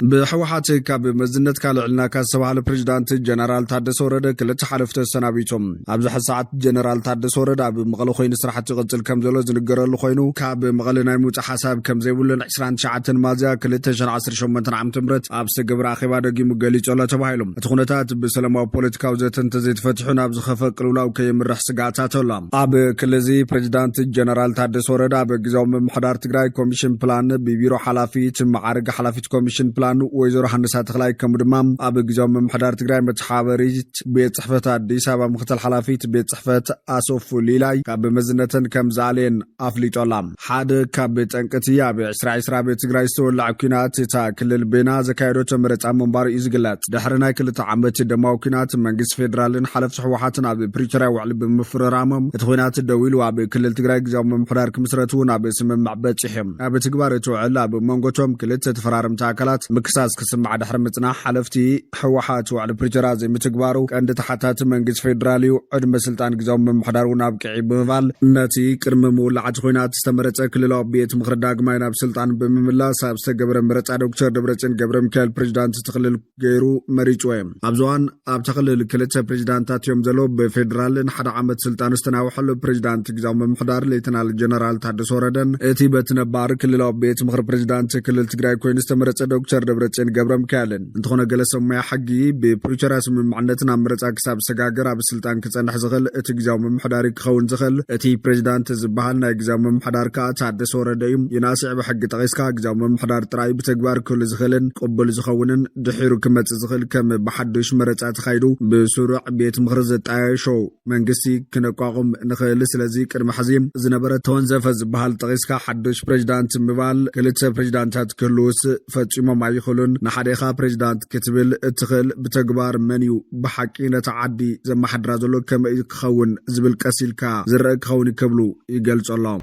بحوحات كاب مزنت كالعلنا كالسبحال بريزيدانت جنرال تادس ورده كلت حلفت السنابيتهم أبزح الساعات جنرال تادس ورده أب مغلو خوين سرحة تغطل كم زلو زنقر اللو كاب مغلنا يموت حساب كم زيولن 20 شعة مازيا كلت جن 10 شمنتن عم تمرت أبس قبر آخي بعدقي مقاليج الله تبايلهم تخونتات بسلام وبوليتيكا وزيتن تزيد فتحون أبز خفق لولاو كي مرح سقاطات الله أب كلزي بريزيدانت جنرال تادس ورده أب قزوم محضار تقراي كوميشن بلان ببيرو حلافيت معارق حلافيت كوميشن بلان ويزور حنسات خلاي كمدمام أب جزام محضر تجري متحاوريت بيت صحفة الديس أب مختل حلافيت بيت صحفة أسوف ليلاي كاب مزنة كم زعلين أفليت علام حد كاب تنكتيا بعسرة بيت تجري سول لعكينات تا كل البنا زكايرو تمرت عم مبار إزجلات دحرنا كل تعمت دماوكينات منجس فيدرالين حلف حوحاتنا ببريتشرا وعلب مفرر عمم تخوينات الدويل وعب كل التجري جزام محضر كمسرتون أب اسم معبد شحم أب تجبر توعلا بمنقطهم كل تفرارم تاكلات كساس كسمع دحرمتنا حلفتي حوحات وعلى بريجرا زي متقبارو عند تحتات منجز فيدرالي وعدم سلطان قزاوم محضرونا بكعي بمفال ناتي كرم مولعات خوينات استمرت كللاو بيت مخرداق ماينا بسلطان بمملا سابسة قبر مرت دكتور دبرتين قبر مكال بريجدانت تخلل غيرو مريجوهم أبزوان أب تخلل كلتة بريجدانتات يوم زلو بفيدرال حدا عمد سلطان استناو حلو بريجدانت قزاوم محضر ليتنا الجنرال تحدث وردن اتي بتنبار كللاو بيت مخر بريجدانت كلل تقراي كوين استمرت دكتور دبرتين قبرم كالن انتخونا قلسوا ما حقي ببروجراس من معناتنا مرتاك ساب سقاقر بسلطان كتسنح زغل اتقزاو من محدارك خون زغل اتي بريزيدانت زبهالنا اقزاو من محداركا تعدس وردايم يناسع بحق تغيسكا اقزاو من محدار تراي بتقبار كل زغلن قبل زخونن دحيرو كمت زغل كم بحدوش مرتاك خايدو بسرع بيت مخرزة عايشو منقسي كنقاقم نخيل سلازي كرمحزيم زنبرت تونزف زبهال تغيسكا حدوش بريزيدانت مبال كلتة بريزيدانتات كلوس فتشيما ما يخلون نحديخا بريزيدانت كتبل اتخل بتقبار منيو بحقي نتعدي زي ما حد رازلو كما يخون زبل كاسيلكا زرق خوني كبلو يقلص الله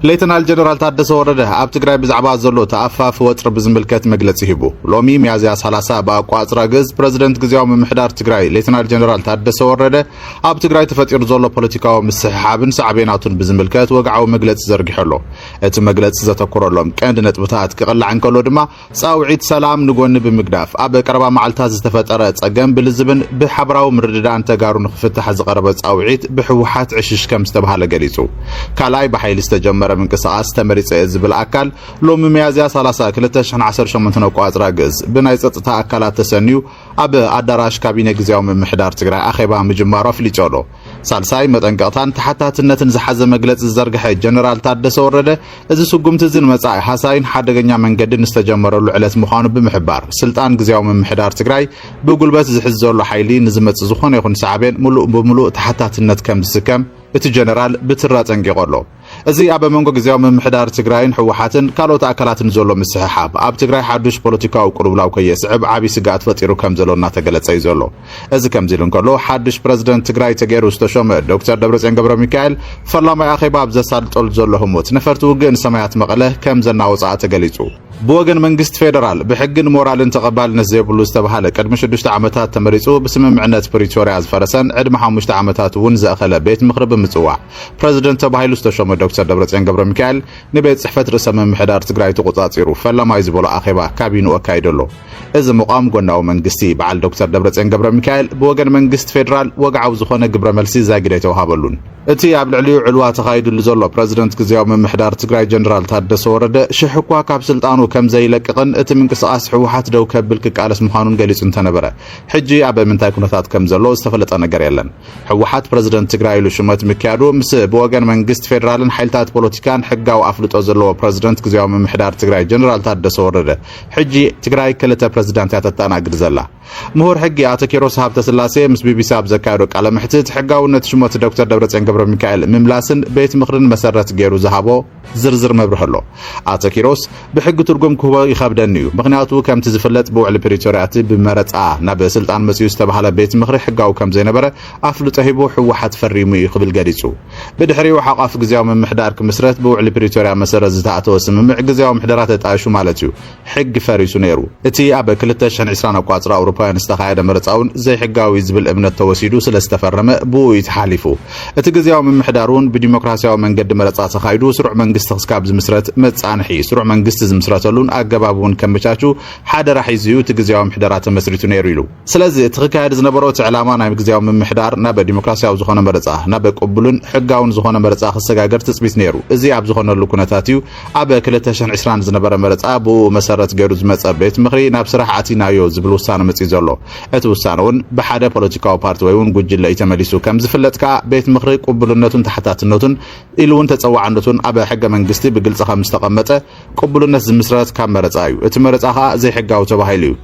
ليتنال جنرال تادس ورده أب تقرأ بزعبا زلو تأفاف وطر بزملكات مجلس يهبو لومي ميازيا سالاسا باقوا أطراقز بريزيدنت قزيو من محدار تقرأ ليتنال جنرال تادس ورده أب تقرأ تفتير زلو بوليتيكا ومسحابن سعبيناتون بزملكات وقعوا مجلس زرق حلو ات مجلس زتكور لهم كان نتبتات كغل عن كلو دما ساوعيد سلام نقول بمقداف أب قربا معلتاز استفترت أقام بالزبن بحبراو مرددان تقارو نخفتح زقربت ساوعيد بحوحات عشش كم استبهال قليسو كالاي بحيل استجمر من قصاص تمريص زبل اكل لوم ميازيا 30 2018 نقاطرا غز بناي صطتا اكلات تسنيو اب ادراش كابينه غزياو ممحدار تግራይ اخيبا مجمارو فليچولو ሳልሳይ መጠንቀቅታን ተሓታትነትን ዝሓዘ መግለጽ ዝዘርግሐ ጀነራል ታደሰ ወረደ እዚ ስጉምቲ ዝን መጻኢ ሓሳይን ሓደገኛ መንገድን ዝተጀመረሉ ዕለት ምዃኑ ብምሕባር ስልጣን ግዝያዊ ምምሕዳር ትግራይ ብጉልበት ዝሕዝ ዘሎ ሓይሊ ንዝመጽ ዝኾነ ይኹን ሰዓብን ሙሉእ ብምሉእ ተሓታትነት ከም ዝስከም እቲ ጀነራል ብትራ ጠንቂቆሎ እዚ ኣብ መንጎ ግዝያዊ ምምሕዳር ትግራይን ሕወሓትን ካልኦት ኣካላትን ዘሎ ምስሕሓብ ኣብ ትግራይ ሓዱሽ ፖለቲካዊ ቁርብላው ከየስዕብ ዓቢ ስጋት ፈጢሩ ከም ዘሎና ተገለጸ እዩ ዘሎ እዚ ከም zilu እንከሎ ሓዱሽ ፕሬዝደንት ትግራይ ተገይሩ ዝተሾመ ዶክተር ደብረጽዮን ገብረ ሚካኤል ፈላማይ ኣኼባ ኣብ ዘሳልጦል ዘሎ ህሞት ነፈርቲ ውግእን ሰማያት መቐለ ከም ዘናወጻእ ተገሊጹ بوغن منجست فيدرال بحقن مورالن تقبالنس زيبلو استبهال قدم 6 عامتات تمريصو بسممعنت بريتوريا زفرسن عدم 5 عامتات ون زاخله بيت مخرب مصواع بريزيدنت تبايلو استشوم دكتور دبرصيون ገብረ ሚካኤል ንቤት ጽሕፈት ርዕሰ መምሕዳር ትግራይ ተቆጻጺሩ ፈላማይ ዝብሎ ኣኼባ ካቢኑ ኣካይደሎ እዚ መቋም ጎናው መንግስቲ በዓል ዶክተር ደብረጽዮን ገብረ ሚካኤል ብወገን መንግስት ፌደራል ወግዓው ዝኾነ ግብረ መልሲ ዛጊደ ተዋሃበሉን እቲ ኣብ ልዕሊኡ ዕልዋ ተኻይዱሉ ዘሎ ፕሬዝደንት ግዝያዊ መምሕዳር ትግራይ ጀነራል ታደሰ ወረደ ሽሕኳ ካብ ስልጣኑ ከም ዘይለቅቕን እቲ ምንቅስቓስ ሕወሓት ደው ከብል ክቃለስ ምዃኑን ገሊጹ እንተነበረ ሕጂ ኣብ ምንታይ ኩነታት ከም ዘሎ ዝተፈለጠ ነገር የለን ሕወሓት ፕሬዝደንት ትግራይ ሉሽመት ምክያዱ ምስ ብወገን መንግስት ፌደራልን ሓይልታት ፖለቲካን ሕጋዊ ኣፍልጦ ዘለዎ ፕሬዝደንት ግዝያዊ መምሕዳር ትግራይ ጀነራል ታደሰ ወረደ ሕጂ ትግራይ ክልተ ፕሬዝዳንት ተተናግድ ዘላ ምሁር ሕጊ ኣቶ ኪሮስ ሃብተስላሴ ምስ ቢቢሲ ኣብ ዘካየዶ ቃለ መሕትት ሕጋውነት ሽመት ዶክተር ደብረጽዮን ገብረ ሚካኤል ምምላስን ቤት ምኽርን መሰረት ገይሩ ዝሃቦ ዝርዝር መብርህሎ ኣቶ ኪሮስ ብሕጊ ትርጉም ክህቦ ይኸብደኒ እዩ ምክንያቱ ከምቲ ዝፍለጥ ብውዕሊ ፕሪቶሪያት ብመረፃ ናብ ስልጣን መጽኡ ዝተባሃለ ቤት ምኽሪ ሕጋው ከም ዘይነበረ ኣፍልጦ ሂቡ ሕወሓት ፈሪሙ እዩ ክብል ገሊጹ ብድሕሪኡ ሓቋፍ ግዝያዊ ምምሕዳር ክምስረት ብውዕሊ ፕሪቶሪያ መሰረት ዝተኣተወ ስምምዕ ግዝያዊ ምሕዳራት ተጣይሹ ማለት እዩ ሕጊ ፈሪሱ ነይሩ እቲ ኣብ 2020 ኣቋፅራ ኣውሮፓውያን ዝተኻየደ መረፃውን ዘይሕጋዊ ዝብል እምነት ተወሲዱ ስለ ዝተፈረመ ብኡ ይተሓሊፉ እቲ ግዝያዊ ምምሕዳሩን ብዲሞክራሲያዊ መንገዲ መረፃ ተኻይዱ ስሩዕ መንግስቲ መንግስቲ ክስካብ ዝምስረት መጻንሒ ስሩዕ መንግስቲ ዝምስረተሉን ኣገባቡን ከመቻቹ ሓደራ ሒዝዩ እቲ ግዝያዊ ምሕደራ ተመስሪቱ ነይሩ ኢሉ ስለዚ እቲ ክካየድ ዝነበሮ ዕላማ ናይ ግዝያዊ ምሕዳር ናብ ዲሞክራሲያዊ ዝኾነ መረጻ ናብ ቅቡልን ሕጋውን ዝኾነ መረጻ ክሰጋገር ትጽቢት ነይሩ እዚ ኣብ ዝኾነሉ ኩነታት እዩ ኣብ 2020 ዝነበረ መረጻ ብኡ መሰረት ገይሩ ዝመጸ ቤት ምኽሪ ናብ ስራሕ ኣቲናዮ ዝብል ውሳነ መጽኢ ዘሎ እቲ ውሳነ እውን ብሓደ ፖለቲካዊ ፓርቲ ወይ እውን ጉጅለ ተመሊሱ ከም ዝፍለጥ ከ ቤት ምኽሪ ቅቡልነቱን ተሓታትነቱን ኢሉ እውን ተጸዋዕነቱን ኣብ ሕገ መንግስቲ ብግልጽ ከም ዝተቐመጠ ቅቡልነት ዝምስረት ካብ መረጻ እዩ እቲ መረጻ ከ ዘይሕጋዊ ተባሂሉ እዩ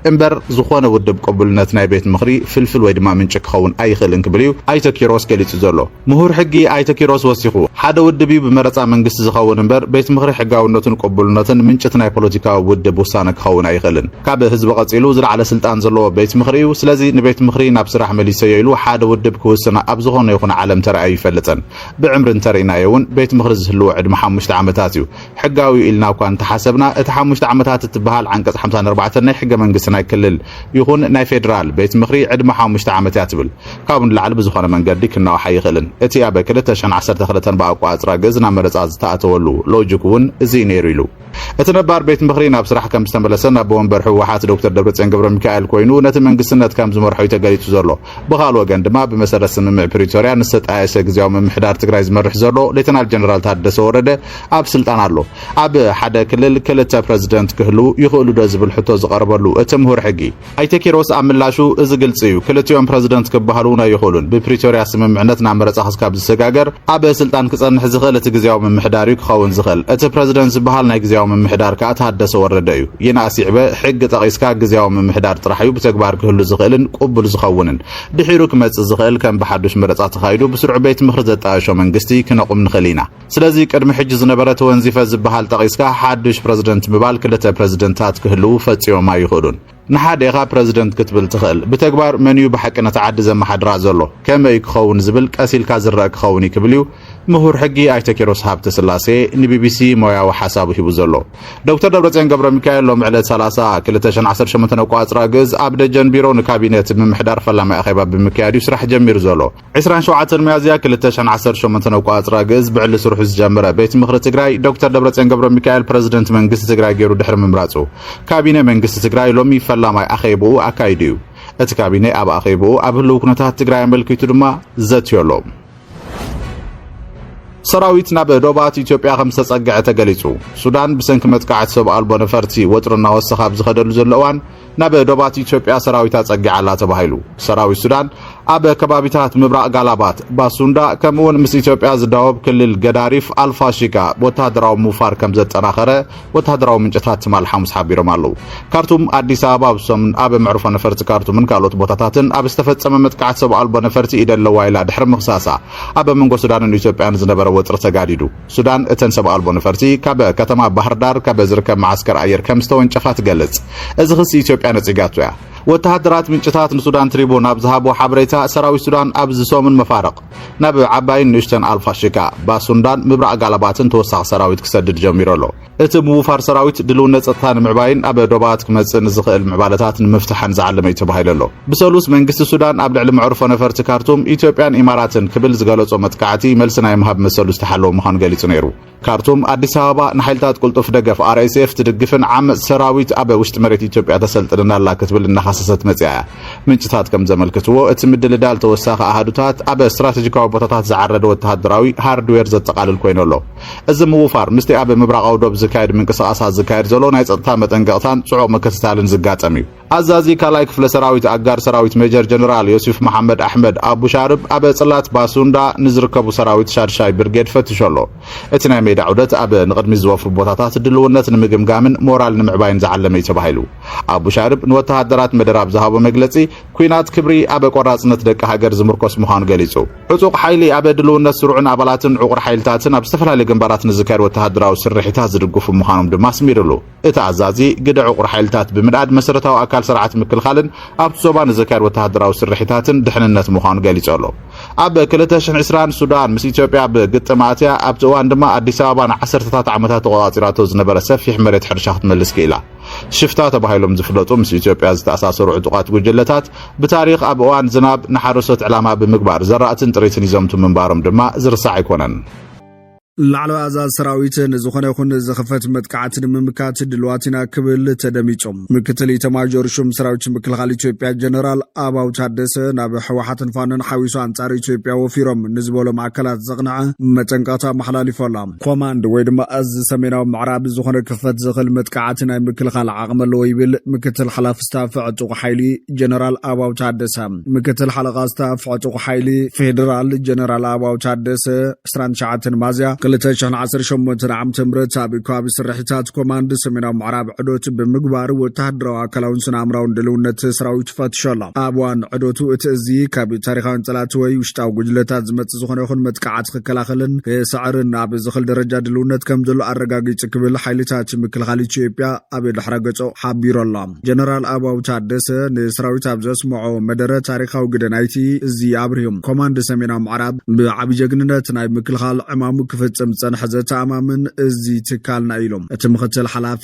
እምበር ዝኾነ ውድብ ቅቡልነት ናይ ቤት ምኽሪ ፍልፍል ወይ ድማ ምንጭ ክኸውን ኣይኽእልን ክብል እዩ ኣይተ ኪሮስ ገሊጹ ዘሎ ምሁር ሕጊ ኣይተ ኪሮስ ወሲኹ ሓደ ውድብ ብመረጻ መንግስቲ ዝኸውን እምበር ቤት ምኽሪ ሕጋውነቱን ቅቡልነትን ምንጭት ናይ ፖለቲካዊ ውድብ ውሳነ ክኸውን ኣይኽእልን ካብ ህዝቢ ቀጺሉ ዝለዓለ ስልጣን ዘለዎ ቤት ምኽሪ እዩ ስለዚ ንቤት ምኽሪ ናብ ስራሕ መሊሰዮ ኢሉ ሓደ ውድብ ክውስና ኣብ ዝኾነ ይኹን ዓለም ተረኣዩ ይፈልጥን ብዕምሪ እንተርእናዮ እውን ቤት ምኽሪ ዝህልዎ ዕድመ 5 ዓመታት እዩ ሕጋዊ ኢልና እኳ እንተሓሰብና እቲ 5 ዓመታት እትበሃል ዓንቀጽ 54 ናይ ሕገ መንግስቲ ናይ ክልል ይኹን ናይ ፌደራል ቤት ምኽሪ ዕድመ 5 ዓመታት ይብል ካብን ላዕሊ ብዝኾነ መንገዲ ክናወሓ ይኽእልን እቲ ኣብ 2012 ብኣቋጽራ ገዝና መረጻ ዝተኣተወሉ ሎጂክ እውን እዚ ነይሩ ኢሉ እቲ ነባር ቤት ምኽሪ ናብ ስራሕ ከም ዝተመለሰ ናብ ወንበር ህወሓት ዶክተር ደብረጽዮን ገብረ ሚካኤል ኮይኑ ነቲ መንግስትነት ከም ዝመርሖ ተገሊጹ ዘሎ ብኻልእ ወገን ድማ ብመሰረት ስምምዕ ፕሪቶርያ ንዝተጣየሰ ግዝያዊ ምምሕዳር ትግራይ ዝመርሕ ዘሎ ሌተናል ጀነራል ታደሰ ወረደ ኣብ ስልጣን ኣሎ ኣብ ሓደ ክልል ክልተ ፕሬዝደንት ክህሉ ይኽእሉ ዶ ዝብል ሕቶ ዝቐርበሉ እቲ ምሁር ሕጊ ኣይተ ኪሮስ ኣብ ምላሹ እዚ ግልጽ እዩ ክልቲኦም ፕሬዝደንት ክበሃሉ ናይ ይኽእሉን ብፕሪቶርያ ስምምዕነት ናብ መረጻ ክስካብ ዝሰጋገር ኣብ ስልጣን ክጸንሕ ዝኽእል እቲ ግዝያዊ ምምሕዳር ክኸውን ዝኽእል እቲ ፕሬዝደንት ዝበሃል ናይ ግዝያዊ ምምሕዳር ከ ታደሰ ወረደ እዩ ይናሲዕበ ሕግ ጠቂስካ ግዝያዊ ምምሕዳር ጥራሕ እዩ ብተግባር ክህሉ ዝኽእልን ቅቡል ዝኸውንን ድሒሩ ክመጽእ ዝኽእል ከም ብሓዱሽ መረጻ ተኻይዱ ብስሩዕ ቤት ምኽሪ ዘጣየሾ መንግስቲ ክነቁም ንኽእል ኢና ስለዚ ቅድሚ ሕጂ ዝነበረ ተወንዚፈ ዝበሃል ጠቂስካ ሓዱሽ ፕሬዝደንት ምባል ክልተ ፕሬዝደንታት ክህልው ፈጺሞም ኣይኽእሉን ንሓደ ኢኻ ፕሬዝደንት ክትብል ትኽእል ብተግባር መን እዩ ብሓቂ ነቲ ዓዲ ዘመሓድራ ዘሎ ከመይ ክኸውን ዝብል ቀሲልካ ዝረአ ክኸውን ይክብል እዩ ምሁር ሕጊ ኣይተ ኪሮስ ሃብተ ስላሴ ንቢቢሲ ሞያዊ ሓሳቡ ሂቡ ዘሎ ዶክተር ደብረጽዮን ገብረ ሚካኤል ሎም ዕለት 30 2018 ኣቋጽራ ግዝ ኣብ ደጀን ቢሮ ንካቢኔት ምምሕዳር ፈላማይ ኣኼባ ብምክያድ ስራሕ ጀሚሩ ዘሎ 27 ሚያዝያ 2018 ኣቋጽራ ግዝ ብዕሊ ስርሑ ዝጀመረ ቤት ምኽሪ ትግራይ ዶክተር ደብረጽዮን ገብረ ሚካኤል ፕሬዝደንት መንግስቲ ትግራይ ገይሩ ድሕሪ ምምራጹ ካቢነ መንግስቲ ትግራይ ሎሚ ፈላማይ ኣኼብኡ ኣካይዱ እዩ እቲ ካቢነ ኣብ ኣኼብኡ ኣብ ህልው ኩነታት ትግራይ ኣመልኪቱ ድማ ዘትየሎ ሰራዊት ናብ ዶባት ኢትዮጵያ ከም ዝተጸግዐ ተገሊጹ ሱዳን ብሰንኪ መጥቃዕቲ ሰብ ኣልቦ ነፈርቲ ወጥርና ወሰኻ ዝኸደሉ ዘለዋን ናብ ዶባት ኢትዮጵያ ሰራዊት ኣጸጊዓላ ተባሂሉ ሰራዊት ሱዳን ኣብ ከባቢታት ምብራቅ ጋላባት ባሱንዳ ከምኡውን ምስ ኢትዮጵያ ዝዳወብ ክልል ገዳሪፍ ኣልፋሺጋ ወታደራዊ ሙፋር ከም ዘጠናኸረ ወታደራዊ ምንጭታት ትማል ሓሙስ ሓቢሮም ኣለዉ ካርቱም ኣዲስ ኣበባ ብሶምን ኣብ መዕርፎ ነፈርቲ ካርቱምን ካልኦት ቦታታትን ኣብ ዝተፈጸመ መጥቃዕቲ ሰብ ኣልቦ ነፈርቲ ኢደለዋ ኢላ ድሕሪ ምኽሳሳ ኣብ መንጎ ሱዳንን ኢትዮጵያን ዝነበረ ወጥሪ ተጋዲዱ ሱዳን እተን ሰብ ኣልቦ ነፈርቲ ካብ ከተማ ባህርዳር ካብ ዝርከብ ማዓስከር ኣየር ከም ዝተወንጨፋ ትገልጽ እዚ ክሲ ኢትዮጵያ ነጽጋቱ እያ ወተሃደራት ምንጭታት ንሱዳን ትሪቡን ኣብ ዝሃቦ ሓበሬታ ሰራዊት ሱዳን ኣብ ዝሶምን መፋረቕ ናብ ዓባይን ንእሽተን ኣልፋሺካ ባሱንዳን ምብራቅ ጋላባትን ተወሳኺ ሰራዊት ክሰድድ ጀሚሩ ኣሎ እቲ ምውፋር ሰራዊት ድልውነት ጸጥታ ንምዕባይን ኣብ ዶባት ክመጽእ ንዝኽእል ምዕባለታት ንምፍትሓን ዝዓለመ እዩ ተባሂሉ ኣሎ ብሰሉስ መንግስቲ ሱዳን ኣብ ልዕሊ መዕርፎ ነፈርቲ ካርቱም ኢትዮጵያን ኢማራትን ክብል ዝገለጾ መጥቃዕቲ መልሲ ናይ ምሃብ መሰሉ ዝተሓለወ ምዃኑ ገሊጹ ነይሩ ካርቱም ኣዲስ ኣበባ ንሓይልታት ቁልጡፍ ደገፍ RSF ትድግፍን ዓመጽ ሰራዊት ኣብ ውሽጢ መሬት ኢትዮጵያ ተሰልጥንና ኣላ ክትብል እናኻሰሰት መጽያ ምንጭታት ከም ዘመልክትዎ እቲ ምድልዳል ተወሳኺ ኣሃዱታት ኣብ ስትራቴጂካዊ ቦታታት ዝዓረደ ወተሃደራዊ ሃርድዌር ዘጠቃልል ኮይኑ ኣሎ እዚ ምውፋር ምስቲ ኣብ ምብራቃዊ ዶብ ዝካየድ ምንቅስቓሳት ዝካየድ ዘሎ ናይ ጸጥታ መጠንቀቕታን ጽዑቕ መከታተልን ዝጋጠም እዩ ኣዛዚ ካልኣይ ክፍለ ሰራዊት ኣጋር ሰራዊት ሜጀር ጀነራል ዮሴፍ መሐመድ ኣሕመድ ኣቡሻርብ ኣብ ጽላት ባሱንዳ ንዝርከቡ ሰራዊት ሻድሻይ ብርጌድ ፈትሹ ኣሎ እቲ ናይ ሜዳ ዑደት ኣብ ንቅድሚ ዝወፍሩ ቦታታት ድልውነት ንምግምጋምን ሞራል ንምዕባይን ዝዓለመ እዩ ተባሂሉ ኣቡሻርብ ንወተሃደራት መደራብ ዝሃቦ መግለጺ ኩናት ክብሪ ኣብ ቆራጽነት ደቂ ሃገር ዝምርኮስ ምዃኑ ገሊጹ ዕጹቕ ሓይሊ ኣብ ድልውነት ስሩዕን ኣባላትን ዕቁር ሓይልታትን ኣብ ዝተፈላለዩ ግንባራት ንዝካየድ ወተሃደራዊ ስርሒታት ዝድግፉ ምዃኖም ድማ ኣስሚሩሉ እቲ ኣዛዚ ግደ ዕቁር ሓይልታት ብምድኣድ መሰረታዊ ኣካል ስርዓት ምክልኻልን ኣብቲ ዞባ ንዝካየድ ወተሃደራዊ ስርሒታትን ድሕንነት ምዃኑ ገሊጹ ኣሎ ኣብ 2020 ሱዳን ምስ ኢትዮጵያ ብግጥማትያ ኣብቲ እዋን ድማ ኣዲስ ኣበባ ንዓሰርተታት ዓመታት ተቆጻጺራቶ ዝነበረ ሰፊሕ መሬት ሕርሻ ክትመልስ ክኢላ ሽፍታ ተባሂሎም ዝፍለጡ ምስ ኢትዮጵያ ዝተኣሳሰሩ ዕጡቃት ጉጅለታት ብታሪኽ ኣብ እዋን ዝናብ ንሓረሶት ዕላማ ብምግባር ዘራእትን ጥሪትን ይዘምቱ ምንባሮም ድማ ዝርሳዕ ኣይኮነን ላዕለዋ ኣዛዝ ሰራዊት ንዝኾነ ይኹን ዝኽፈት መጥቃዕቲ ንምምካት ድልዋትና ክብል ተደሚጾም ምክትል ኢታማዦር ሹም ሰራዊት ምክልኻል ኢትዮጵያ ጀነራል ኣባው ታደሰ ናብ ሕወሓትን ፋኖን ሓዊሱ ኣንጻር ኢትዮጵያ ወፊሮም ንዝበሎም ኣካላት ዘቕንዐ መጠንቀቕታ መሓላሊፎላ ኮማንድ ወይ ድማ ኣዝ ሰሜናዊ ምዕራብ ዝኾነ ክፈት ዝኽእል መጥቃዕቲ ናይ ምክልኻል ዓቕሚ ኣለዎ ይብል ምክትል ሓላፊ ስታፍ ዕጡቕ ሓይሊ ጀነራል ኣባው ታደሰ ምክትል ሓለቓ ስታፍ ዕጡቕ ሓይሊ ፌደራል ጀነራል ኣባው ታደሰ 29 ሚያዝያ 2018 ዓመተ ምህረት ኣብ ከባቢ ስራሒታት ኮማንድ ሰሜናዊ ምዕራብ ዕዶት ብምግባር ወተሃደራዊ ኣካላውን ስነ-ኣእምራውን ድልውነት ሰራዊት ፈትሾላ ኣብ እዋን ዕዶቱ እቲ እዚ ካብ ታሪኻዊ ጠላት ወይ ውሽጣዊ ጉጅለታት ዝመጽእ ዝኾነ ይኹን መጥቃዕቲ ክከላኸልን ክስዕርን ኣብ ዝኽእል ደረጃ ድልውነት ከም ዘሎ ኣረጋጊጽ ክብል ሓይልታት ምክልኻል ኢትዮጵያ ኣብ ድሕረ ገጾ ሓቢሮላ ጀነራል ኣባው ታደሰ ንሰራዊት ኣብ ዘስምዖ መደረ ታሪኻዊ ግደ ናይቲ እዚ ኣብርሂም ኮማንድ ሰሜናዊ ምዕራብ ብዓቢ ጀግንነት ናይ ምክልኻል ዕማሙ ክፍጽም ፀንሐ ዘተኣማምን እዚ ትካልና ኢሎም እቲ ምክትል ሓላፊ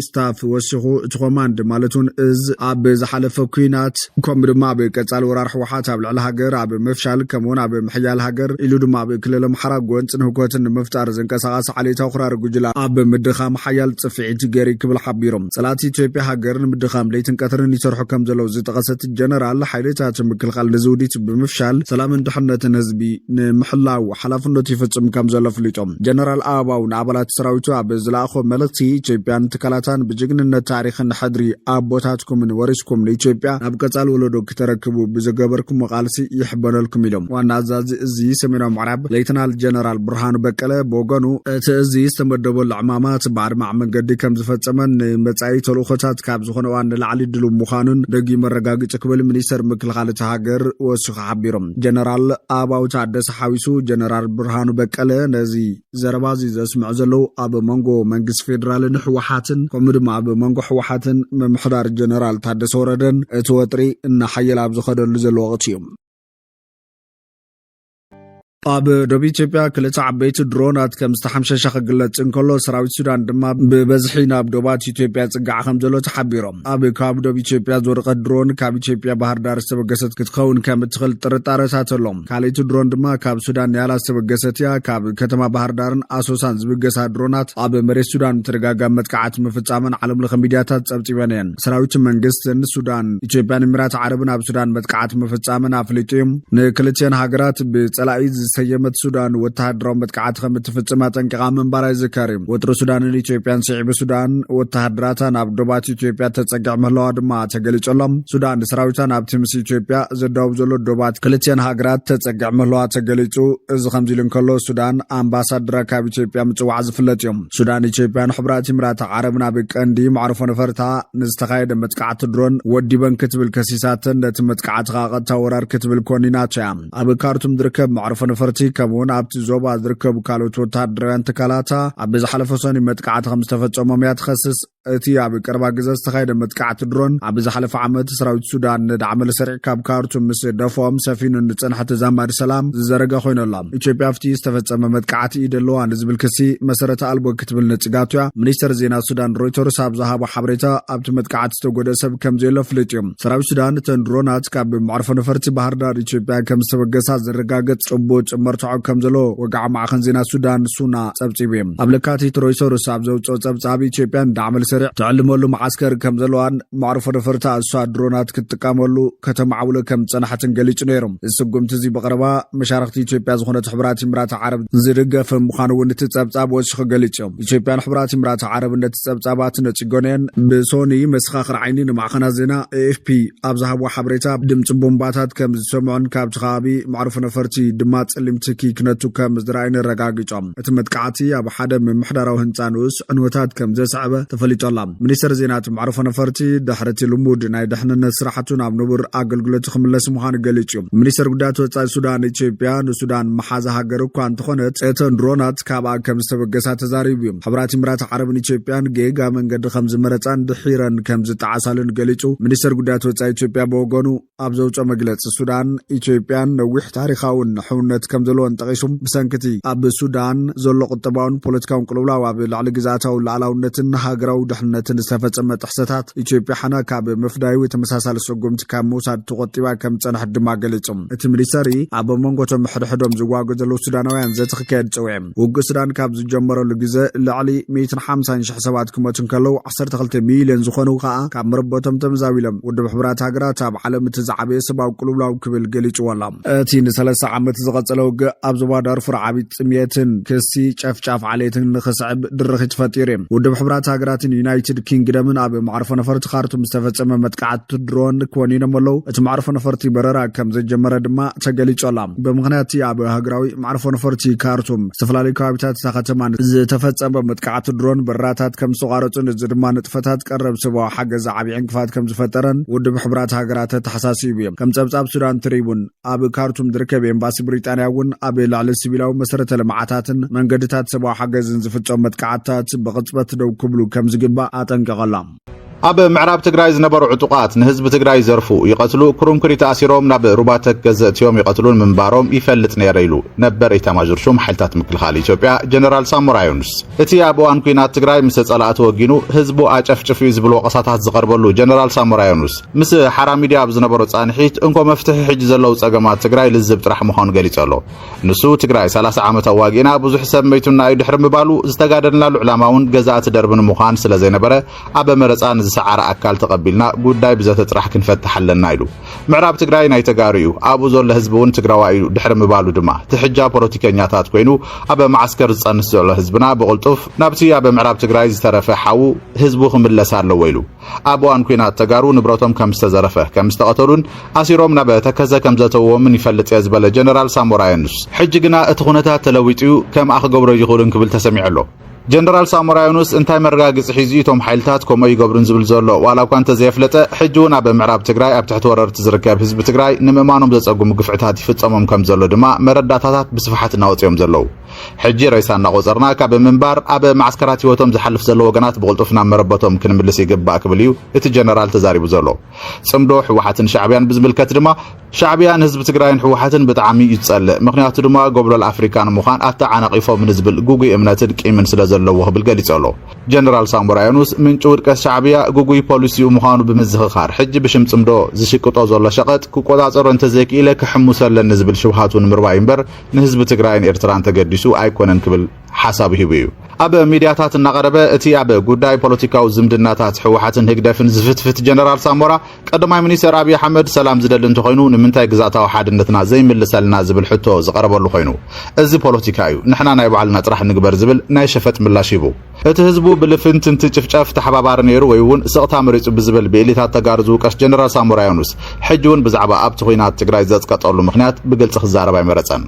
ስታፍ ወሲኹ እቲ ኮማንድ ማለቱን እዚ ኣብ ዝሓለፈ ኩናት ከምኡ ድማ ኣብ ቀጻሊ ወራር ሕወሓት ኣብ ልዕሊ ሃገር ኣብ ምፍሻል ከምኡውን ኣብ ምሕያል ሃገር ኢሉ ድማ ኣብ ክልል ኣምሓራ ጎንፅን ህውከትን ንምፍጣር ዝንቀሳቐስ ዓሌታዊ ክራር ጉጅላ ኣብ ምድኻም ሓያል ጽፍዒት ገይሩ ክብል ሓቢሮም ጸላት ኢትዮጵያ ሃገር ንምድኻም ለይትን ቀትርን ይሰርሑ ከም ዘለው ዝጠቐሰት ጀነራል ሓይልታት ምክልኻል ንዝውዲት ብምፍሻል ሰላምን ድሕነትን ህዝቢ ንምሕላው ሓላፍነቱ ይፍጽም ከም ዘሎ ፍሊጦም ጀነራል ኣባው ንኣባላት ሰራዊቱ ኣብ ዝለኣኾ መልእኽቲ ኢትዮጵያን ትካላታን ብጅግንነት ታሪኽን ሕድሪ ኣቦታትኩምን ወሪስኩም ንኢትዮጵያ ናብ ቀጻሊ ወለዶ ክተረክቡ ብዝገበርኩም ቃልሲ ይሕበነልኩም ኢሎም ዋና ኣዛዚ እዚ ሰሜናዊ ምዕራብ ሌተናል ጀነራል ብርሃኑ በቀለ ብወገኑ እቲ እዚ ዝተመደበሉ ዕማማት ብኣድማዕ መንገዲ ከም ዝፈጸመን ንመጻኢ ተልእኾታት ካብ ዝኾነ እዋን ንላዕሊ ድሉው ምዃኑን ደጊሙ መረጋግፂ ክብል ሚኒስተር ምክልኻል እቲ ሃገር ወሲኹ ሓቢሮም ጀነራል ኣባው ታደሰ ሓዊሱ ጀነራል ብርሃኑ በቀለ ነዚ ዘረባዚ ዘስምዑ ዘለው ኣብ መንጎ መንግስቲ ፌደራልን ሕወሓትን ከምኡ ድማ ኣብ መንጎ ሕወሓትን ምምሕዳር ጀነራል ታደሰ ወረደን እቲ ወጥሪ እናሓየለ ኣብ ዝኸደሉ ዘሎ ወቕቲ እዩ ኣብ ደቡብ ኢትዮጵያ ክልተ ዓበይቲ ድሮናት ከም ዝተሓምሸሸ ክግለጽ እንከሎ ሰራዊት ሱዳን ድማ ብበዝሒ ናብ ደቡባት ኢትዮጵያ ጽጋዕ ከም ዘሎ ተሓቢሮም ኣብ ከባቢ ደቡብ ኢትዮጵያ ዝወደቐት ድሮን ካብ ኢትዮጵያ ባህር ዳር ዝተበገሰት ክትኸውን ከም እትኽእል ጥርጣረታት ኣሎም ካልእቲ ድሮን ድማ ካብ ሱዳን ኒያላ ዝተበገሰት እያ ካብ ከተማ ባህር ዳርን ኣሶሳን ዝብገሳ ድሮናት ኣብ መሬት ሱዳን ተደጋጋሚ መጥቃዕቲ ምፍጻምን ዓለም ለኸ ሚድያታት ጸብጺበን እየን ሰራዊት መንግስትን ሱዳን ኢትዮጵያን ኤሚራት ዓረብን ኣብ ሱዳን መጥቃዕቲ ምፍጻምን ኣፍሊጡ እዮም ንክልቲአን ሃገራት ብጸላኢ ሰየመት ሱዳን ወተሃደራዊ መጥቃዕቲ ከም እትፍጽም ጠንቂቓ ምንባር ይዝከር ወጥሪ ሱዳንን ኢትዮጵያን ስዒብ ሱዳን ወተሃደራታ ናብ ደቡባት ኢትዮጵያ ተጸጊዕ ምህላዋ ድማ ተገሊጾሎም ሱዳን ሰራዊታን ኣብቲ ምስ ኢትዮጵያ ዘዳውብ ዘሎ ደቡባት ክልቲአን ሃገራት ተጸጊዕ ምህላዋ ተገሊጹ እዚ ከምዚ ኢሉ እንከሎ ሱዳን ኣምባሳደር ካብ ኢትዮጵያ ምጽዋዕ ዝፍለጥ እዮም ሱዳን ኢትዮጵያን ሕብራት ኤሚራት ዓረብን ኣብ ቀንዲ መዕርፎ ነፈርታ ንዝተኻየደ መጥቃዕቲ ድሮን ወዲበን ክትብል ከሲሳትን ነቲ መጥቃዕቲ ቀጥታ ወራር ክትብል ኮኒናት እያ ኣብ ካርቱም ዝርከብ መዕርፎ ነፈርቲ ከምውን ኣብቲ ዞባ ዝርከቡ ካልኦት ወተሃደራውያን ትካላታ ኣብ ዝሓለፈ ሰኒ መጥቃዕቲ ከም ዝተፈጸሞም እያ ትኸስስ እቲ ኣብ ቀረባ ግዜ ዝተኻየደ መጥቃዕቲ ድሮን ኣብ ዝሓለፈ ዓመት ሰራዊት ሱዳን ንዳዕመለ ሰሪዕ ካብ ካርቱም ምስ ደፎም ሰፊኑን ንጽንሐ ተዛማዲ ሰላም ዝዘረጋ ኮይነላ ኢትዮጵያ ኣብቲ ዝተፈጸመ መጥቃዕቲ ኢደለዋ ንዝብል ክሲ መሰረተ ኣልቦ ክትብል ነጽጋቱ እያ ሚኒስተር ዜና ሱዳን ሮይተርስ ኣብ ዝሃቦ ሓበሬታ ኣብቲ መጥቃዕቲ ዝተጎደ ሰብ ከም ዘየሎ ፍልጥ እዮም ሰራዊት ሱዳን እተን ድሮናት ካብ መዕርፎ ነፈርቲ ባህር ዳር ኢትዮጵያ ከም ዝተበገሳ ዝረጋገጽ ጽቡቕ መርትዖ ከም ዘሎ ወጋዕ ማዕኸን ዜና ሱዳን ሱና ጸብጺቡ እዮም ኣብ ለካቲት ሮይተርስ ኣብ ዘውፅኦ ጸብጻቢ ኢትዮጵያን ዳዕመለ ሰሪዕ ትዕልመሉ ማዓስከር ከም ዘለዋን መዕርፎ ነፈርቲ ኣሷ ድሮናት ክትጥቀመሉ ከተማዓውለ ከም ጸናሕትን ገሊጹ ነይሮም ዝስጉምቲ እዚ በቐረባ መሻርክቲ ኢትዮጵያ ዝኾነት ሕብራት ኤሚራት ዓረብ ዝድገፈ ምዃኑ እውን እቲ ጸብጻብ ወሲኹ ገሊጹ እዮም ኢትዮጵያን ሕብራት ኤሚራት ዓረብ ነቲ ጸብጻባት ነጽጎነን ብሶኒ መስኻኽር ዓይኒ ንማዕኸናት ዜና ኤኤፍፒ ኣብ ዝሃቦ ሓበሬታ ድምፂ ቦምባታት ከም ዝሰምዑን ካብቲ ከባቢ መዕርፎ ነፈርቲ ድማ ጸሊም ትኪ ክነቱ ከም ዝረኣይን ረጋጊጾም እቲ መጥቃዕቲ ኣብ ሓደ ምምሕዳራዊ ህንፃ ንኡስ ዕንወታት ከም ዘስዕበ ተፈሊጦላ ሚኒስተር ዜናት መዕርፎ ነፈርቲ ድሕርቲ ልሙድ ናይ ድሕንነት ስራሕቱ ናብ ንቡር ኣገልግሎት ክምለስ ምዃኑ ገሊጹ እዩ ሚኒስተር ጉዳያት ወጻኢ ሱዳን ኢትዮጵያ ንሱዳን መሓዛ ሃገር እኳ እንተኾነት እተን ድሮናት ካብኣ ከም ዝተበገሳ ተዛሪቡ እዩ ሕብራት ኤሚራት ዓረብን ኢትዮጵያን ጌጋ መንገዲ ከም ዝመረፃን ድሒረን ከም ዝጠዓሳሉን ገሊጹ ሚኒስተር ጉዳያት ወጻኢ ኢትዮጵያ ብወገኑ ኣብ ዘውፅኦ መግለፂ ሱዳን ኢትዮጵያን ነዊሕ ታሪኻውን ሕውነት ከም ዘለዎን ጠቂሱ ብሰንክቲ ኣብ ሱዳን ዘሎ ቁጠባውን ፖለቲካውን ቅልውላው ኣብ ላዕሊ ግዛታዊ ላዕላውነትን ሃገራዊ ድሕነትን ዝተፈጸመ ጥሕሰታት ኢትዮጵያ ሓና ካብ መፍዳዩ ተመሳሳሊ ሰጎምቲ ካብ ምውሳድ ተቆጢባ ከም ጸንሕ ድማ ገሊጹም እቲ ሚኒስተሪ ኣብ መንጎቶም ሕድሕዶም ዝዋጉ ዘለዉ ሱዳናውያን ዘተኽከድ ጽውዕ ውግእ ሱዳን ካብ ዝጀመረሉ ግዜ ልዕሊ 150,000 ሰባት ክሞቱን ከለዉ 12 ሚልዮን ዝኾኑ ከዓ ካብ መረበቶም ተመዛቢሎም ውድብ ሕብራት ሃገራት ኣብ ዓለም እቲ ዝዓበየ ሰብኣዊ ቅልውላው ክብል ገሊጹ ኣላ እቲ ን3 ዓመት ዝቐጸለ ውግእ ኣብ ዞባ ዳርፉር ዓብዪ ጥምየትን ክሲ ጨፍጫፍ ዓሌትን ንኽስዕብ ድርኺት ፈጢሩ እዩ ውድብ ሕብራት ሃገራትን ዩናይትድ ኪንግደምን ኣብ ማዕርፎ ነፈርቲ ካርቱም ዝተፈጸመ መጥቃዕቲ ድሮን ክወኒኖም ኣለዉ እቲ ማዕርፎ ነፈርቲ በረራ ከም ዘጀመረ ድማ ተገሊጹ ኣላ ብምኽንያት ኣብ ሃገራዊ ማዕርፎ ነፈርቲ ካርቱም ዝተፈላለዩ ከባቢታት እታ ከተማ ዝተፈጸመ መጥቃዕቲ ድሮን በረራታት ከም ዝተቋረጹን እዚ ድማ ንጥፈታት ቀረብ ሰብኣዊ ሓገዝ ዓብዪ ዕንቅፋት ከም ዝፈጠረን ውድብ ሕብራት ሃገራት ተሓሳሲቡ እዩ ከም ጸብጻብ ሱዳን ትሪቡን ኣብ ካርቱም ዝርከብ ኤምባሲ ብሪጣንያ እውን ኣብ ልዕሊ ሲቪላዊ መሰረተ ልምዓታትን መንገድታት ሰብኣዊ ሓገዝን ዝፍጸሙ መጥቃዕትታት ብቕጽበት ደው ክብሉ ከም ዝግባእ ኣጠንቀቐላ ኣብ ምዕራብ ትግራይ ዝነበሩ ዕጡቃት ንህዝቢ ትግራይ ዘርፉ ይቀትሉ ኩርምክሪት ኣሲሮም ናብ ሩባተክ ገዘእትዮም ይቀትሉን ምንባሮም ይፈልጥ ነይረ ኢሉ ነበር ኢታማዦር ሹም ሓይልታት ምክልኻል ኢትዮጵያ ጀነራል ሳሞራ ዩኑስ እቲ ኣብ እዋን ኩናት ትግራይ ምስ ጸላእቱ ወጊኑ ህዝቡ ኣጨፍጭፍ እዩ ዝብሉ ወቀሳታት ዝቐርበሉ ጀነራል ሳሞራ ዩኑስ ምስ ሓራ ሚድያ ብዝነበሩ ጻንሒት እንኮ መፍትሒ ሕጂ ዘለው ጸገማት ትግራይ ልዝብ ጥራሕ ምዃኑ ገሊጹ ኣሎ ንሱ ትግራይ 30 ዓመት ኣዋጊና ብዙሕ ሰብ መይቱና እዩ ድሕሪ ምባሉ ዝተጋደልናሉ ዕላማ እውን ገዛእቲ ደርብን ምዃን ስለ ዘይነበረ ኣብ መረፃን ዝሰዓረ ኣካል ተቐቢልና ጉዳይ ብዘተ ጥራሕ ክንፈትሕ ኣለና ኢሉ ምዕራብ ትግራይ ናይ ተጋሩ እዩ ኣብኡ ዘሎ ህዝቢ እውን ትግራዋይ እዩ ድሕሪ ምባሉ ድማ ትሕጃ ፖለቲከኛታት ኮይኑ ኣብ ማዓስከር ዝጸንስ ዘሎ ህዝብና ብቕልጡፍ ናብቲ ኣብ ምዕራብ ትግራይ ዝተረፈ ሓው ህዝቡ ክምለስ ኣለዎ ኢሉ ኣብ እዋን ኩናት ተጋሩ ንብረቶም ከም ዝተዘረፈ ከም ዝተቐተሉን ኣሲሮም ናብ ተከዘ ከም ዘተውዎምን ይፈልጥ እየ ዝበለ ጀነራል ሳሞራ ዩኑስ ሕጂ ግና እቲ ኩነታት ተለዊጡ ከም ኣኽገብሮ ይኽእሉን ክብል ተሰሚዑ ኣሎ ጀነራል ሳሞራ ዩኑስ እንታይ መረጋግጽ ሒዙ እቶም ሓይልታት ከምኡ ይገብሩን ዝብል ዘሎ ዋላ እኳ እንተዘየፍለጠ ሕጂ እውን ኣብ ምዕራብ ትግራይ ኣብ ትሕቲ ወረርቲ ዝርከብ ህዝቢ ትግራይ ንምእማኖም ዘጸጉሙ ግፍዕታት ይፍጸሞም ከም ዘሎ ድማ መረዳታታት ብስፍሓት እናወፅዮም ዘለዉ ሕጂ ርእሳ እናቆፀርና ካብ ምንባር ኣብ ማዕስከራት ህይወቶም ዝሓልፍ ዘሎ ወገናት ብቕልጡፍና መረበቶም ክንምልስ ይግባእ ክብል እዩ እቲ ጀነራል ተዛሪቡ ዘሎ ጽምዶ ሕወሓትን ሻዕብያን ብዝምልከት ድማ ሻዕብያን ህዝቢ ትግራይን ሕወሓትን ብጣዕሚ ይጸልእ ምኽንያቱ ድማ ጎብለል ኣፍሪካን ምዃን ኣተዓናቂፎም ንዝብል ጉጉይ እምነትን ቂምን ስለ ዘለዎ ክብል ገሊጹ ኣሎ ጀነራል ሳሞራ ዩኑስ ምንጭ ውድቀት ሻዕብያ ጉጉይ ፖሊሲኡ ምዃኑ ብምዝኽኻር ሕጂ ብሽም ጽምዶ ዝሽቅጦ ዘሎ ሸቐጥ ክቆጻጸሮ እንተዘይክኢለ ክሕሙሰለን ንዝብል ሽብሃቱን ምርባይ እምበር ንህዝቢ ትግራይን ኤርትራን ተገዲሱ ኣይኮነን ክብል ሓሳብ ሂቡ እዩ ኣብ ሚድያታት እናቐረበ እቲ ኣብ ጉዳይ ፖለቲካዊ ዝምድናታት ሕወሓትን ህግደፍን ዝፍትፍት ጀነራል ሳሞራ ቀዳማይ ሚኒስተር ኣብይ ኣሕመድ ሰላም ዝደሊ እንተኮይኑ ንምንታይ ግዛታዊ ሓድነትና ዘይምልሰልና ዝብል ሕቶ ዝቐረበሉ ኮይኑ እዚ ፖለቲካ እዩ ንሕና ናይ ባዕልና ጥራሕ ንግበር ዝብል ናይ ሸፈጥ ምላሽ ሂቡ እቲ ህዝቡ ብልፍንትን ጭፍጨፍ ተሓባባሪ ነይሩ ወይ እውን ስቕታ መሪጹ ብዝብል ብኤሊታት ተጋሩ ዝውቀስ ጀነራል ሳሞራ ዩኑስ ሕጂ እውን ብዛዕባ ኣብቲ ኩናት ትግራይ ዘጽቀጠሉ ምኽንያት ብግልጽ ክዛረብ ኣይመረጸን